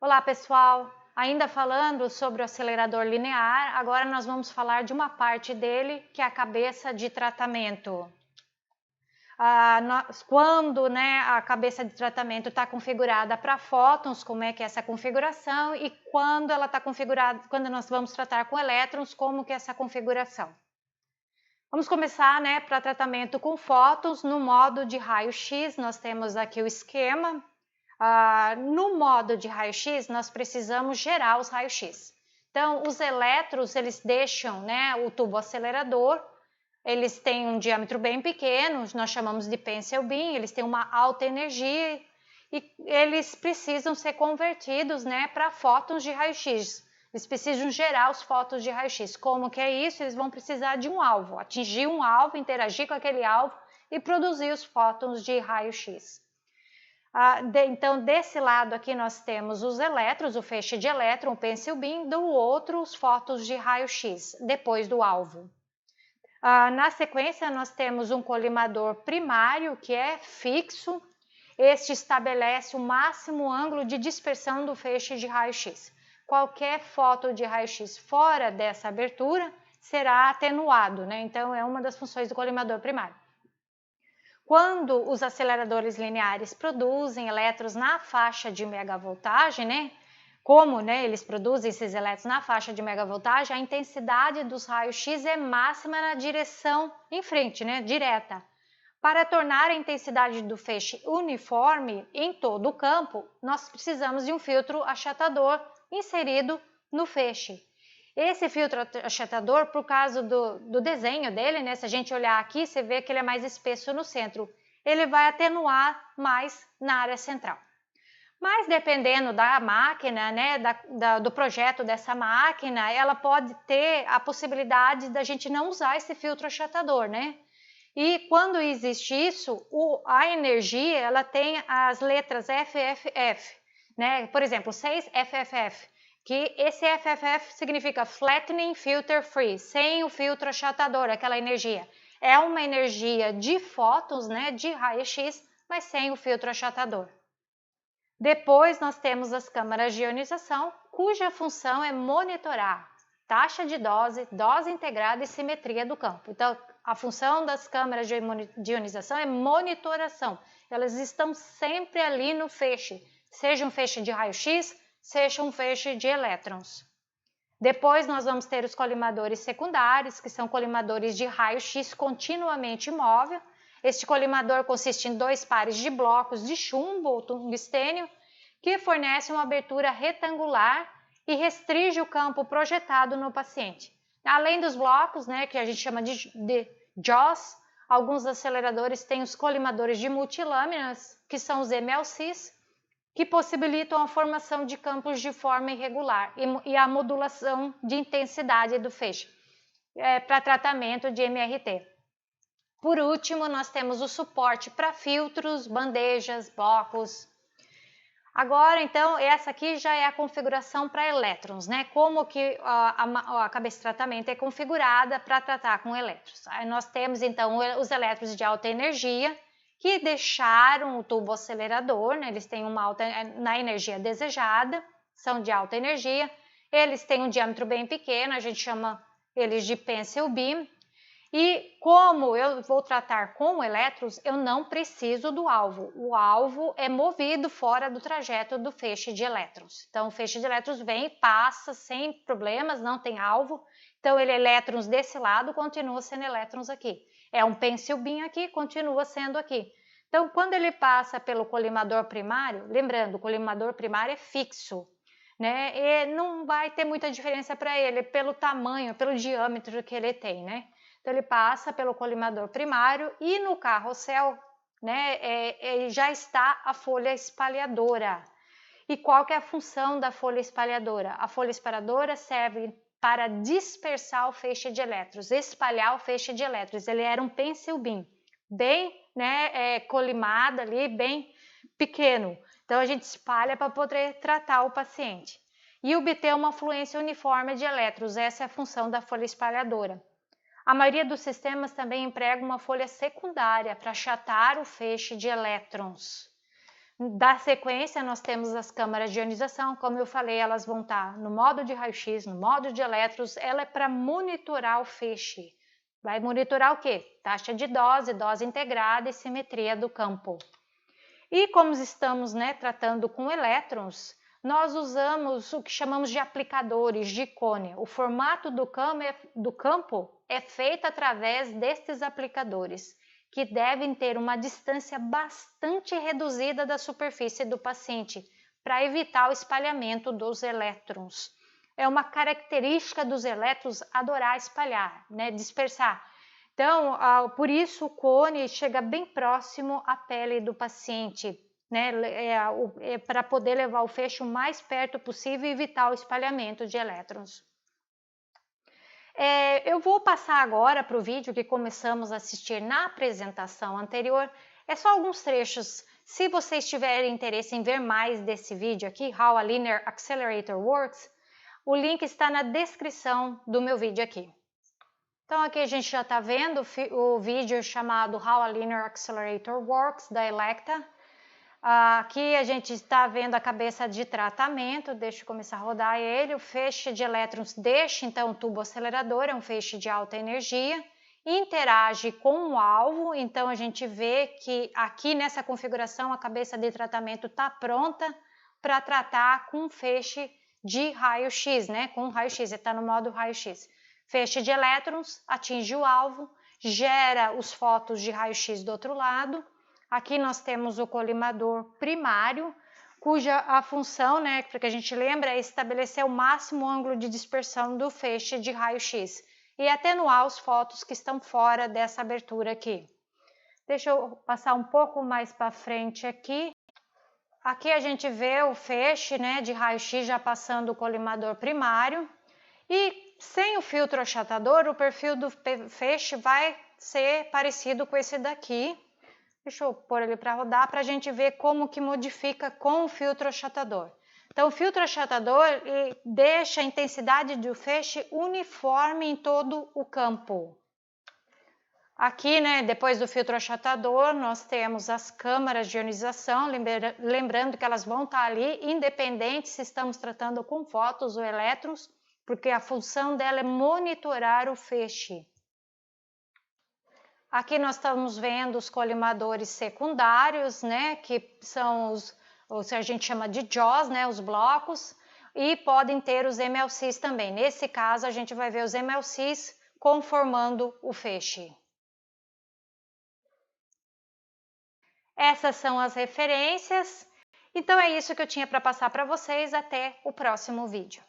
Olá, pessoal! Ainda falando sobre o acelerador linear, agora nós vamos falar de uma parte dele, que é a cabeça de tratamento. Quando a cabeça de tratamento está configurada para fótons, como é que é essa configuração, e quando ela está configurada, quando nós vamos tratar com elétrons, como que é essa configuração. Vamos começar para tratamento com fótons no modo de raio-x. Nós temos aqui o esquema. No modo de raio-x, nós precisamos gerar os raios-x. Então, os elétrons, eles deixam o tubo acelerador, eles têm um diâmetro bem pequeno, nós chamamos de pencil beam, eles têm uma alta energia e eles precisam ser convertidos para fótons de raio-x. Eles precisam gerar os fótons de raio-x. Como que é isso? Eles vão precisar de um alvo, atingir um alvo, interagir com aquele alvo e produzir os fótons de raio-x. Então, desse lado aqui nós temos os elétrons, o feixe de elétron, o pencil beam, do outro os fótons de raio-x, depois do alvo. Na sequência nós temos um colimador primário, que é fixo. Este estabelece o máximo ângulo de dispersão do feixe de raio-x. Qualquer fóton de raio-x fora dessa abertura será atenuado, Então, é uma das funções do colimador primário. Quando os aceleradores lineares produzem elétrons na faixa de megavoltagem, como eles produzem esses elétrons na faixa de megavoltagem, a intensidade dos raios-x é máxima na direção em frente, direta. Para tornar a intensidade do feixe uniforme em todo o campo, nós precisamos de um filtro achatador inserido no feixe. Esse filtro achatador, por causa do desenho dele, se a gente olhar aqui, você vê que ele é mais espesso no centro. Ele vai atenuar mais na área central. Mas dependendo da máquina, do projeto dessa máquina, ela pode ter a possibilidade da gente não usar esse filtro achatador, E quando existe isso, a energia, ela tem as letras FFF, Por exemplo, 6FFF. Que esse FFF significa Flattening Filter Free, sem o filtro achatador, aquela energia. É uma energia de fótons, de raio-x, mas sem o filtro achatador. Depois nós temos as câmaras de ionização, cuja função é monitorar taxa de dose, dose integrada e simetria do campo. Então, a função das câmaras de ionização é monitoração. Elas estão sempre ali no feixe, seja um feixe de raio-x, seja um feixe de elétrons. Depois nós vamos ter os colimadores secundários, que são colimadores de raio-x continuamente imóvel. Este colimador consiste em 2 pares de blocos de chumbo ou tungstênio, que fornece uma abertura retangular e restringe o campo projetado no paciente. Além dos blocos, que a gente chama de JAWS, alguns aceleradores têm os colimadores de multilâminas, que são os MLCs, que possibilitam a formação de campos de forma irregular e a modulação de intensidade do feixe para tratamento de MRT. Por último, nós temos o suporte para filtros, bandejas, blocos. Agora, então, essa aqui já é a configuração para elétrons, Como que a cabeça de tratamento é configurada para tratar com elétrons. Aí nós temos, então, os elétrons de alta energia, que deixaram o tubo acelerador, eles têm uma alta na energia desejada, são de alta energia, eles têm um diâmetro bem pequeno, a gente chama eles de pencil beam, e como eu vou tratar com elétrons, eu não preciso do alvo. O alvo é movido fora do trajeto do feixe de elétrons. Então, o feixe de elétrons vem e passa sem problemas, não tem alvo. Então, ele é elétrons desse lado, continua sendo elétrons aqui. É um pencil beam aqui, continua sendo aqui. Então, quando ele passa pelo colimador primário, lembrando, o colimador primário é fixo, E não vai ter muita diferença para ele, pelo tamanho, pelo diâmetro que ele tem, Então, ele passa pelo colimador primário e no carrossel, já está a folha espalhadora. E qual que é a função da folha espalhadora? A folha espalhadora serve para dispersar o feixe de elétrons, espalhar o feixe de elétrons. Ele era um pencil beam, bem colimado ali, bem pequeno. Então, a gente espalha para poder tratar o paciente. E obter uma fluência uniforme de elétrons, essa é a função da folha espalhadora. A maioria dos sistemas também emprega uma folha secundária para achatar o feixe de elétrons. Da sequência, nós temos as câmaras de ionização, como eu falei, elas vão estar no modo de raio-x, no modo de elétrons, ela é para monitorar o feixe. Vai monitorar o quê? Taxa de dose, dose integrada e simetria do campo. E como estamos, né, tratando com elétrons, nós usamos o que chamamos de aplicadores de cone. O formato do campo é feito através destes aplicadores, que devem ter uma distância bastante reduzida da superfície do paciente, para evitar o espalhamento dos elétrons. É uma característica dos elétrons adorar espalhar, né, dispersar. Então, por isso o cone chega bem próximo à pele do paciente, né, para poder levar o feixe o mais perto possível e evitar o espalhamento de elétrons. Eu vou passar agora para o vídeo que começamos a assistir na apresentação anterior. É só alguns trechos. Se vocês tiverem interesse em ver mais desse vídeo aqui, How a Linear Accelerator Works, o link está na descrição do meu vídeo aqui. Então aqui a gente já está vendo o vídeo chamado How a Linear Accelerator Works, da Elekta. Aqui a gente está vendo a cabeça de tratamento, deixa eu começar a rodar ele, o feixe de elétrons deixa então o tubo acelerador, é um feixe de alta energia, interage com o alvo, então a gente vê que aqui nessa configuração a cabeça de tratamento está pronta para tratar com um feixe de raio-x, né? Com raio-x, ele está no modo raio-x. Feixe de elétrons atinge o alvo, gera os fótons de raio-x do outro lado. Aqui nós temos o colimador primário, cuja a função, né, porque a gente lembra, é estabelecer o máximo ângulo de dispersão do feixe de raio-x e atenuar os fótons que estão fora dessa abertura aqui. Deixa eu passar um pouco mais para frente aqui. Aqui a gente vê o feixe, né, de raio-x já passando o colimador primário e sem o filtro achatador, o perfil do feixe vai ser parecido com esse daqui. Deixa eu pôr ele para rodar para a gente ver como que modifica com o filtro achatador. Então, o filtro achatador deixa a intensidade do feixe uniforme em todo o campo. Aqui, né, depois do filtro achatador, nós temos as câmaras de ionização, lembrando que elas vão estar ali, independente se estamos tratando com fótons ou elétrons, porque a função dela é monitorar o feixe. Aqui nós estamos vendo os colimadores secundários, né, que são a gente chama de jaws, né, os blocos, e podem ter os MLCs também. Nesse caso, a gente vai ver os MLCs conformando o feixe. Essas são as referências. Então é isso que eu tinha para passar para vocês. Até o próximo vídeo.